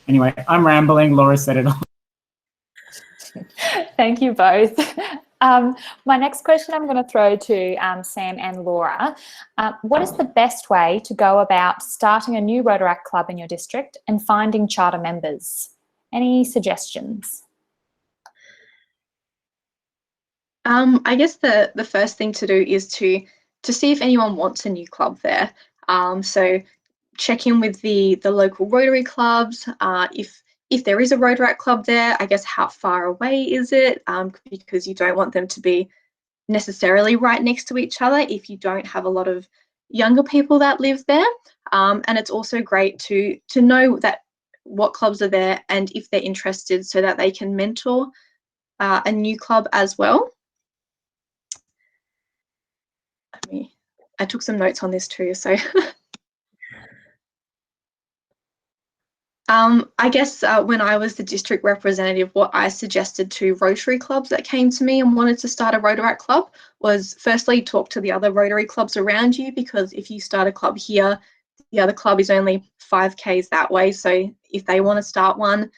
anyway, I'm rambling. Laura said it all. Thank you both. My next question I'm going to throw to Sam and Laura. What is the best way to go about starting a new Rotaract club in your district and finding charter members? Any suggestions? I guess the first thing to do is to see if anyone wants a new club there. So check in with the local Rotary clubs. If there is a Rotaract club there, I guess how far away is it? Because you don't want them to be necessarily right next to each other if you don't have a lot of younger people that live there. And it's also great to know that what clubs are there and if they're interested, so that they can mentor a new club as well. I took some notes on this too, so I guess when I was the district representative, what I suggested to Rotary clubs that came to me and wanted to start a Rotaract club was, firstly, talk to the other Rotary clubs around you, because if you start a club here, the other club is only 5 k's that way. So if they want to start one,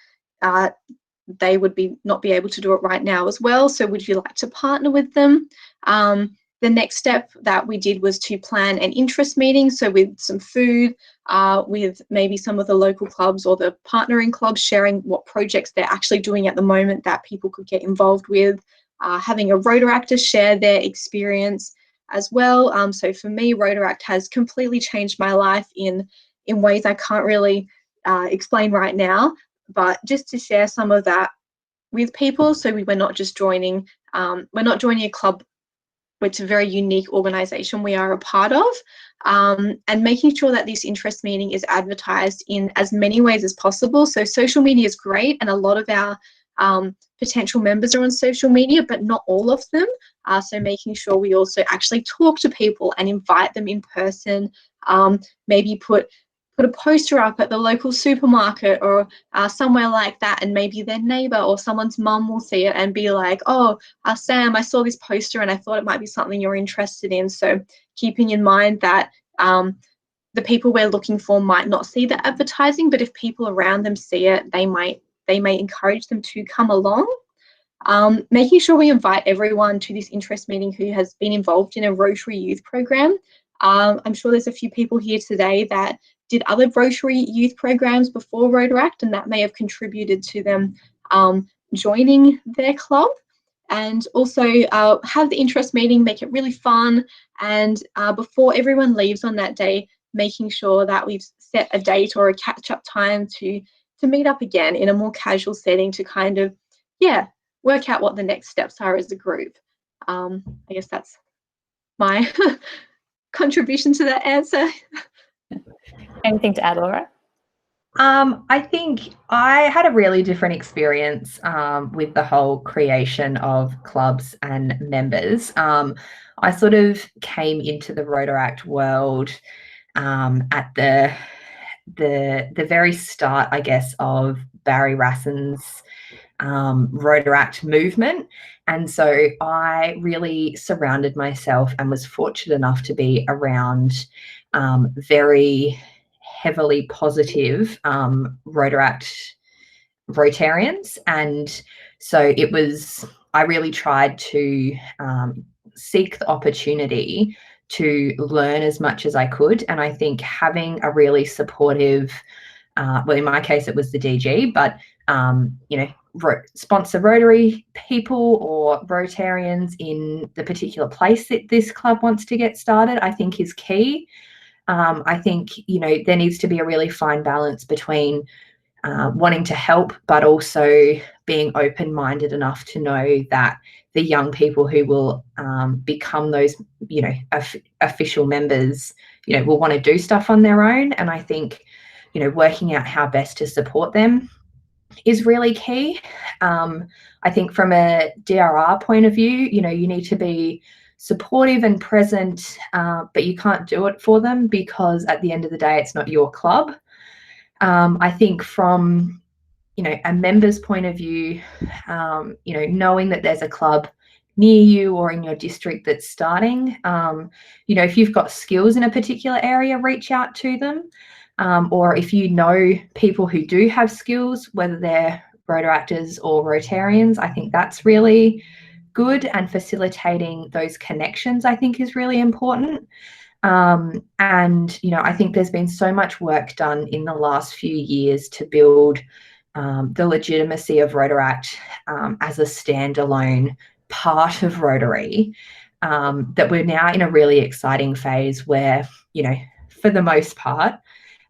they would not be able to do it right now as well. So would you like to partner with them? The next step that we did was to plan an interest meeting, so with some food, with maybe some of the local clubs or the partnering clubs sharing what projects they're actually doing at the moment that people could get involved with, having a Rotaractor share their experience, as well. So for me, Rotaract has completely changed my life in ways I can't really explain right now, but just to share some of that with people, so we're not just joining, we're not joining a club which is a very unique organisation we are a part of, and making sure that this interest meeting is advertised in as many ways as possible. So social media is great, and a lot of our potential members are on social media, but not all of them. So making sure we also actually talk to people and invite them in person, maybe put a poster up at the local supermarket or somewhere like that, and maybe their neighbour or someone's mum will see it and be like, oh, Sam, I saw this poster and I thought it might be something you're interested in. So keeping in mind that the people we're looking for might not see the advertising, but if people around them see it, they may encourage them to come along. Making sure we invite everyone to this interest meeting who has been involved in a Rotary youth program. I'm sure there's a few people here today that did other Rotary youth programs before Rotaract, and that may have contributed to them joining their club. And also have the interest meeting, make it really fun, and before everyone leaves on that day, making sure that we've set a date or a catch-up time to meet up again in a more casual setting to kind of, work out what the next steps are as a group. I guess that's my contribution to that answer. Anything to add, Laura? I think I had a really different experience with the whole creation of clubs and members. I sort of came into the Rotaract world at the very start, I guess, of Barry Rasson's Rotaract movement. And so I really surrounded myself and was fortunate enough to be around very heavily positive Rotarians. And so I really tried to seek the opportunity to learn as much as I could. And I think having a really supportive, well, in my case, it was the DG, but, sponsor Rotary people or Rotarians in the particular place that this club wants to get started, I think is key. I think, there needs to be a really fine balance between wanting to help, but also being open-minded enough to know that the young people who will become those, official members, will want to do stuff on their own. And I think, working out how best to support them is really key. I think from a DRR point of view, you need to be supportive and present, but you can't do it for them because at the end of the day, it's not your club. I think from, a member's point of view, knowing that there's a club near you or in your district that's starting, if you've got skills in a particular area, reach out to them. Or if you know people who do have skills, whether they're Rotaractors or Rotarians, I think that's really good, and facilitating those connections I think is really important. And I think there's been so much work done in the last few years to build the legitimacy of Rotaract as a standalone part of Rotary, that we're now in a really exciting phase where, for the most part,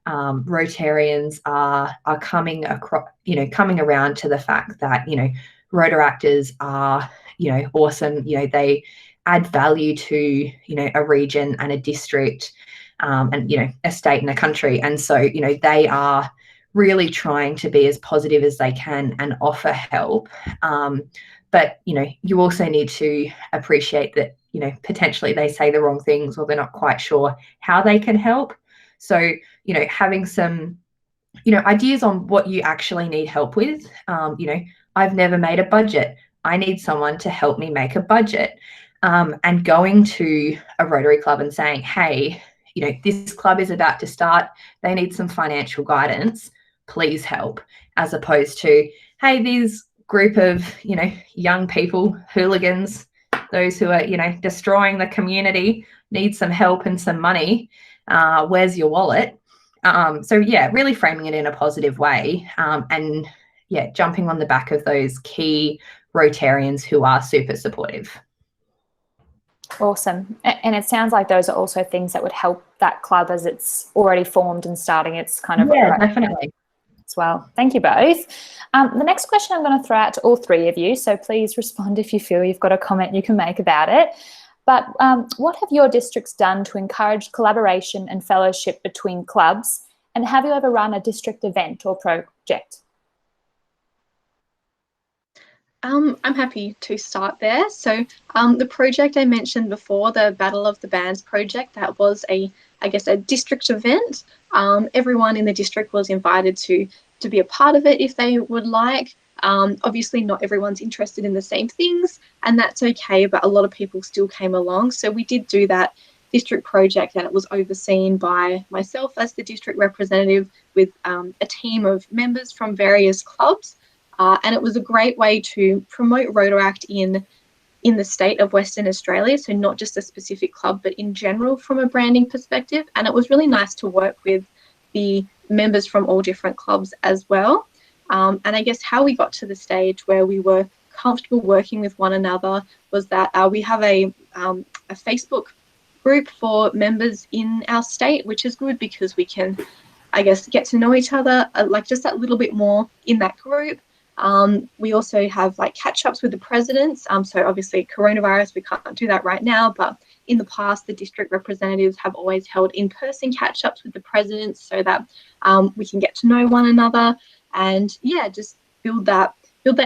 Rotarians are coming across, coming around to the fact that, Rotaractors are, awesome. They add value to, a region and a district, and, a state and a country. And so, they are really trying to be as positive as they can and offer help. But, you also need to appreciate that, potentially they say the wrong things or they're not quite sure how they can help. So, having some, ideas on what you actually need help with. I've never made a budget. I need someone to help me make a budget. And going to a Rotary club and saying, hey, this club is about to start. They need some financial guidance. Please help. As opposed to, hey, these group of, young people, hooligans, those who are, destroying the community, need some help and some money. Where's your wallet? So yeah, really framing it in a positive way, and yeah, jumping on the back of those key Rotarians who are super supportive. Awesome. And it sounds like those are also things that would help that club as it's already formed and starting its kind of definitely as well. Thank you both. The next question I'm going to throw out to all three of you, so please respond if you feel you've got a comment you can make about it. But what have your districts done to encourage collaboration and fellowship between clubs? And have you ever run a district event or project? I'm happy to start there. So the project I mentioned before, the Battle of the Bands project, that was a district event. Everyone in the district was invited to be a part of it if they would like. Obviously not everyone's interested in the same things, and that's okay, but a lot of people still came along. So we did do that district project, and it was overseen by myself as the district representative with a team of members from various clubs. And it was a great way to promote Rotaract in the state of Western Australia, so not just a specific club, but in general from a branding perspective. And it was really nice to work with the members from all different clubs as well. And I guess how we got to the stage where we were comfortable working with one another was that we have a Facebook group for members in our state, which is good because we can, I guess, get to know each other like just that little bit more in that group. We also have like catch-ups with the presidents. So obviously coronavirus, we can't do that right now, but in the past, the district representatives have always held in-person catch-ups with the presidents so that we can get to know one another and just build that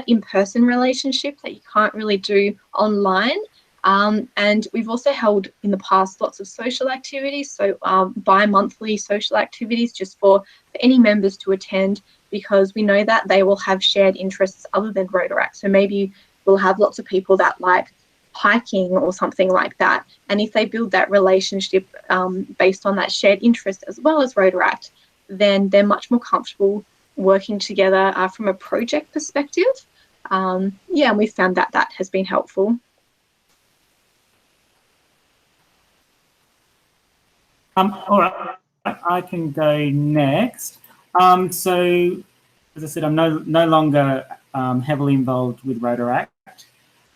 in-person relationship that you can't really do online. And we've also held in the past lots of social activities, so bi-monthly social activities just for any members to attend, because we know that they will have shared interests other than Rotaract. So maybe we'll have lots of people that like hiking or something like that. And if they build that relationship based on that shared interest as well as Rotaract, then they're much more comfortable working together from a project perspective. And we found that that has been helpful. All right, I can go next. So, as I said, I'm no longer heavily involved with Rotaract,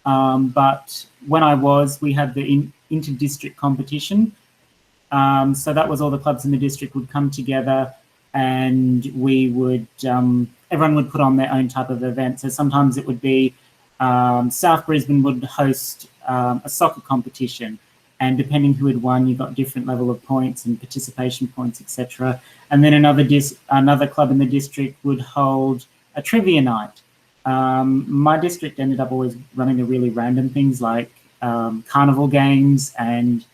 but when I was, we had the inter-district competition. So that was all the clubs in the district would come together, and we would everyone would put on their own type of event. So sometimes it would be South Brisbane would host a soccer competition. And depending who had won, you got different level of points and participation points, etc. And then another club in the district would hold a trivia night. My district ended up always running the really random things like carnival games, and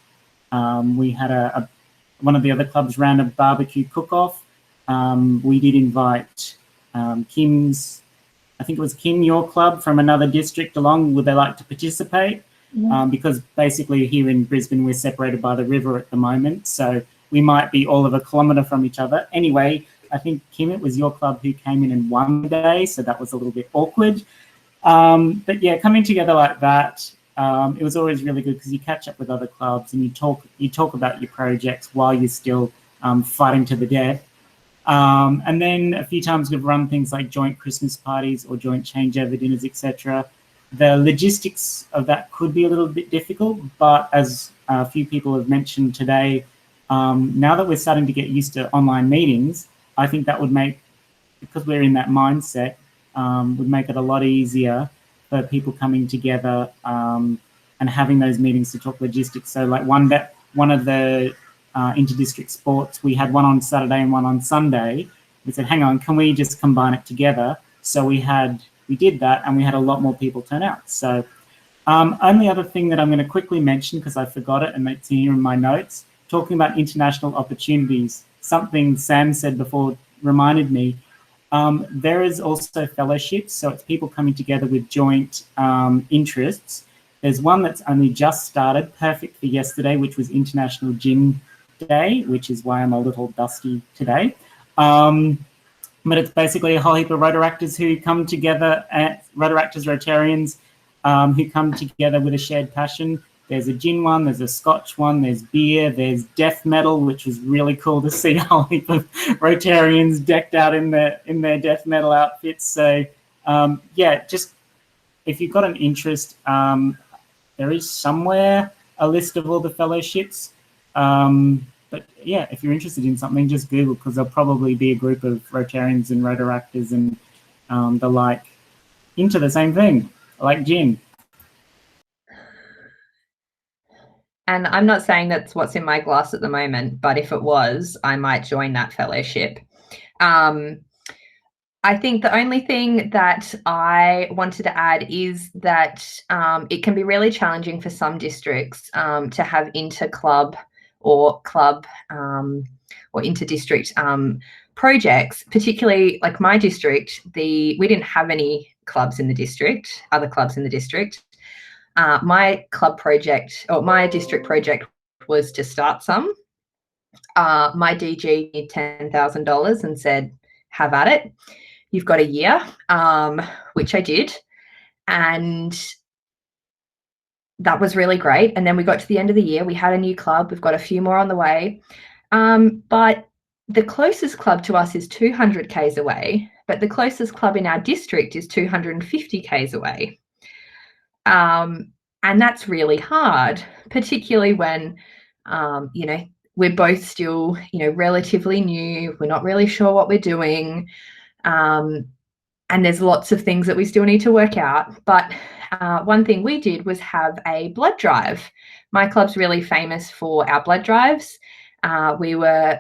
we had one of the other clubs ran a barbecue cook-off. We did invite Kim's, I think it was Kim, your club from another district along. Would they like to participate? Because basically here in Brisbane, we're separated by the river at the moment. So we might be all of a kilometre from each other. Anyway, I think, Kim, it was your club who came in and won the day. So that was a little bit awkward. But yeah, coming together like that, it was always really good because you catch up with other clubs and you talk about your projects while you're still fighting to the death. And then a few times we've run things like joint Christmas parties or joint changeover dinners, etc. The logistics of that could be a little bit difficult, but as a few people have mentioned today, now that we're starting to get used to online meetings, I think that would make, because we're in that mindset, would make it a lot easier for people coming together and having those meetings to talk logistics. So like one of the inter-district sports, we had one on Saturday and one on Sunday. We said, hang on, can we just combine it together? So we did that, and we had a lot more people turn out. So only other thing that I'm going to quickly mention, because I forgot it and it's here in my notes, talking about international opportunities, something Sam said before reminded me. There is also fellowships, so it's people coming together with joint interests. There's one that's only just started, perfect for yesterday, which was International Gin Day, which is why I'm a little dusty today. But it's basically a whole heap of Rotaractors who come together, Rotaractors, Rotarians, who come together with a shared passion. There's a gin one, there's a Scotch one, there's beer, there's death metal, which was really cool to see a whole heap of Rotarians decked out in their death metal outfits. So just if you've got an interest, there is somewhere a list of all the fellowships. But yeah, if you're interested in something, just Google, because there'll probably be a group of Rotarians and Rotaractors and the like into the same thing, like gin. And I'm not saying that's what's in my glass at the moment, but if it was, I might join that fellowship. I think the only thing that I wanted to add is that it can be really challenging for some districts to have inter-club or club or inter-district projects, particularly like my district. We didn't have any clubs in the district, other clubs in the district. My club project, or my district project, was to start some. My DG needed $10,000 and said, have at it. You've got a year, which I did. And that was really great. And then we got to the end of the year, we had a new club. We've got a few more on the way. But the closest club to us is 200 Ks away, but the closest club in our district is 250 Ks away. And that's really hard, particularly when, you know, we're both still, you know, relatively new. We're not really sure what we're doing. And there's lots of things that we still need to work out. But one thing we did was have a blood drive. My club's really famous for our blood drives. We were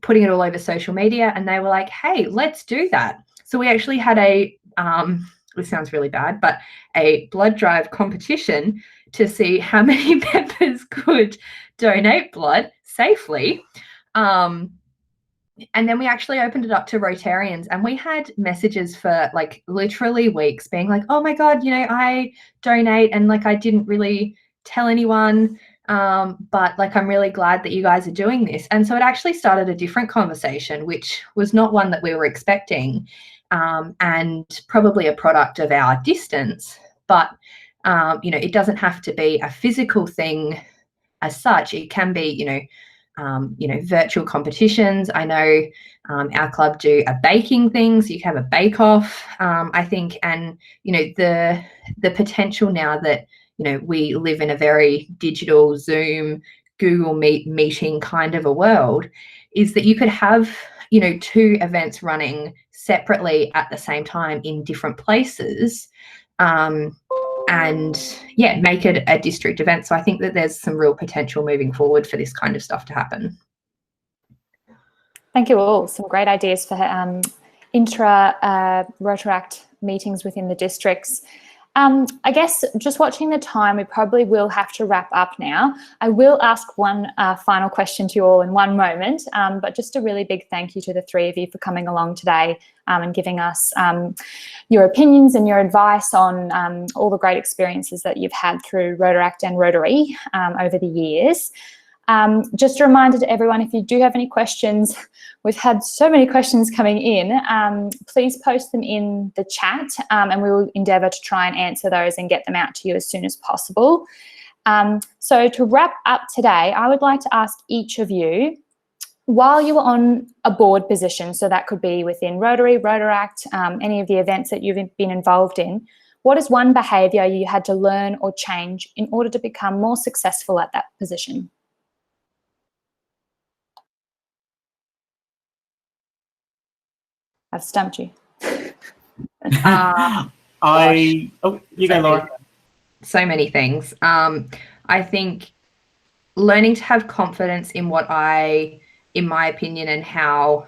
putting it all over social media, and they were like, hey, let's do that. So we actually had a, this sounds really bad, but a blood drive competition to see how many members could donate blood safely. And then we actually opened it up to Rotarians, and we had messages for like literally weeks being like, oh my God, you know, I donate and like I didn't really tell anyone, but like I'm really glad that you guys are doing this. And so it actually started a different conversation, which was not one that we were expecting, and probably a product of our distance. But, you know, it doesn't have to be a physical thing as such. It can be, you know, virtual competitions. I know our club do a baking thing, so you can have a bake-off, I think. And, you know, the potential now that, you know, we live in a very digital Zoom, Google meeting kind of a world, is that you could have, you know, 2 events running separately at the same time in different places. And yeah, make it a district event. So I think that there's some real potential moving forward for this kind of stuff to happen. Thank you all. Some great ideas for intra-Rotaract meetings within the districts. I guess just watching the time, we probably will have to wrap up now. I will ask one final question to you all in one moment, but just a really big thank you to the 3 of you for coming along today and giving us your opinions and your advice on all the great experiences that you've had through Rotaract and Rotary over the years. Just a reminder to everyone, if you do have any questions, we've had so many questions coming in, please post them in the chat and we will endeavour to try and answer those and get them out to you as soon as possible. So to wrap up today, I would like to ask each of you, while you were on a board position, so that could be within Rotary, Rotaract, any of the events that you've been involved in, what is one behaviour you had to learn or change in order to become more successful at that position? I've stumped you. You go, Laura. So many things. I think learning to have confidence in what in my opinion, and how,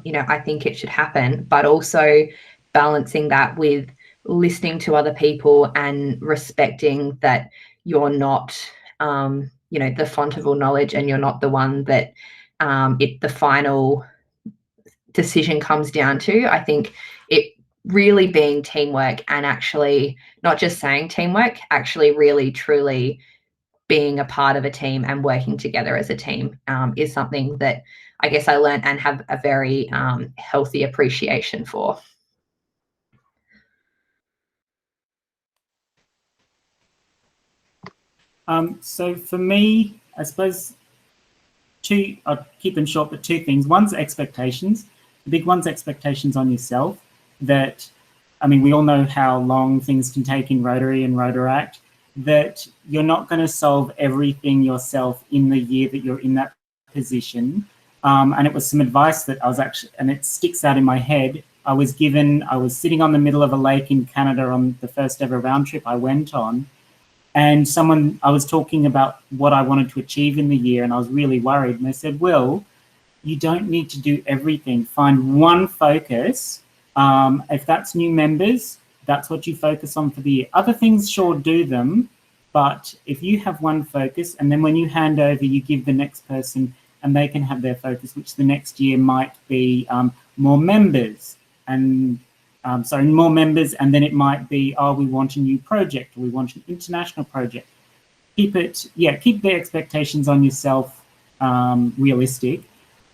you know, I think it should happen, but also balancing that with listening to other people and respecting that you're not, you know, the font of all knowledge, and you're not the one that the final decision comes down to. I think it really being teamwork, and actually not just saying teamwork, actually really truly being a part of a team and working together as a team is something that I guess I learned and have a very healthy appreciation for. So for me, I suppose I'll keep them short, but 2 things. One's expectations. The big one's expectations on yourself. That, I mean, we all know how long things can take in Rotary and Rotaract. that you're not going to solve everything yourself in the year that you're in that position. And it was some advice that I was actually, and it sticks out in my head, I was sitting on the middle of a lake in Canada on the first ever round trip I went on. And I was talking about what I wanted to achieve in the year, and I was really worried. And they said, Will, you don't need to do everything. Find one focus. If that's new members, that's what you focus on for the year. Other things, sure, do them. But if you have one focus, and then when you hand over, you give the next person, and they can have their focus, which the next year might be more members. And more members, and then it might be, oh, we want a new project, or we want an international project. Keep the expectations on yourself realistic.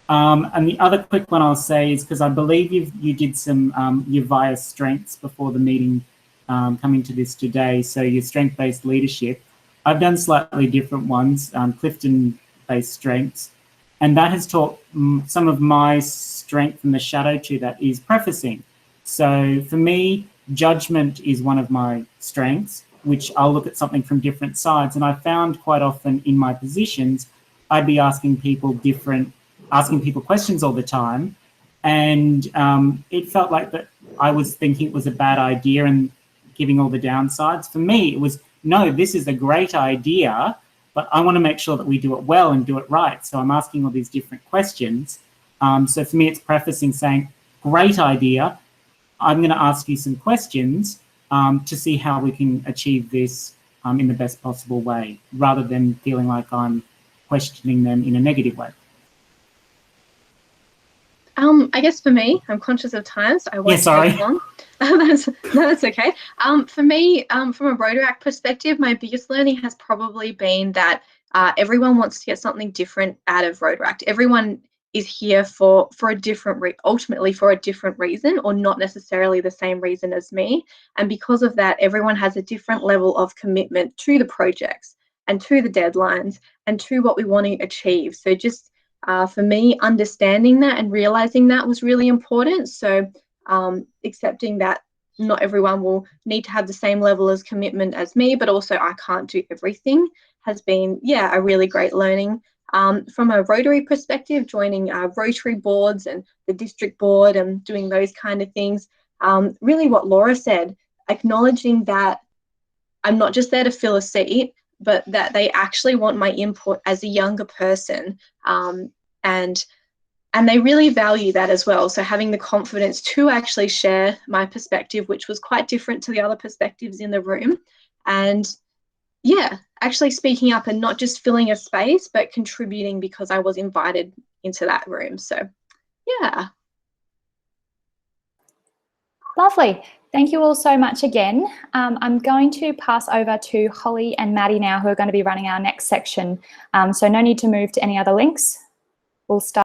And the other quick one I'll say is, because I believe you did some your VIA strengths before the meeting coming to this today, so your strength-based leadership. I've done slightly different ones, Clifton-based strengths, and that has taught some of my strength in the shadow to that is prefacing. So for me, judgment is one of my strengths, which I'll look at something from different sides. And I found quite often in my positions, I'd be asking people questions all the time. And it felt like that I was thinking it was a bad idea and giving all the downsides. For me, it was, no, this is a great idea, but I want to make sure that we do it well and do it right. So I'm asking all these different questions. So for me, it's prefacing, saying, great idea. I'm going to ask you some questions to see how we can achieve this in the best possible way, rather than feeling like I'm questioning them in a negative way. I guess for me, I'm conscious of time, so I won't sorry. take long. That's okay. For me, from a Rotaract perspective, my biggest learning has probably been that everyone wants to get something different out of Rotaract. Everyone is here for a different ultimately for a different reason, or not necessarily the same reason as me. And because of that, everyone has a different level of commitment to the projects and to the deadlines and to what we want to achieve. So just for me, understanding that and realizing that was really important. So accepting that not everyone will need to have the same level of commitment as me, but also I can't do everything, has been, a really great learning. From a Rotary perspective, joining Rotary boards and the district board and doing those kind of things, really what Laura said, acknowledging that I'm not just there to fill a seat, but that they actually want my input as a younger person, and they really value that as well. So having the confidence to actually share my perspective, which was quite different to the other perspectives in the room, and actually speaking up and not just filling a space, but contributing because I was invited into that room. So, yeah. Lovely. Thank you all so much again. I'm going to pass over to Holly and Maddie now, who are going to be running our next section. So no need to move to any other links. We'll start.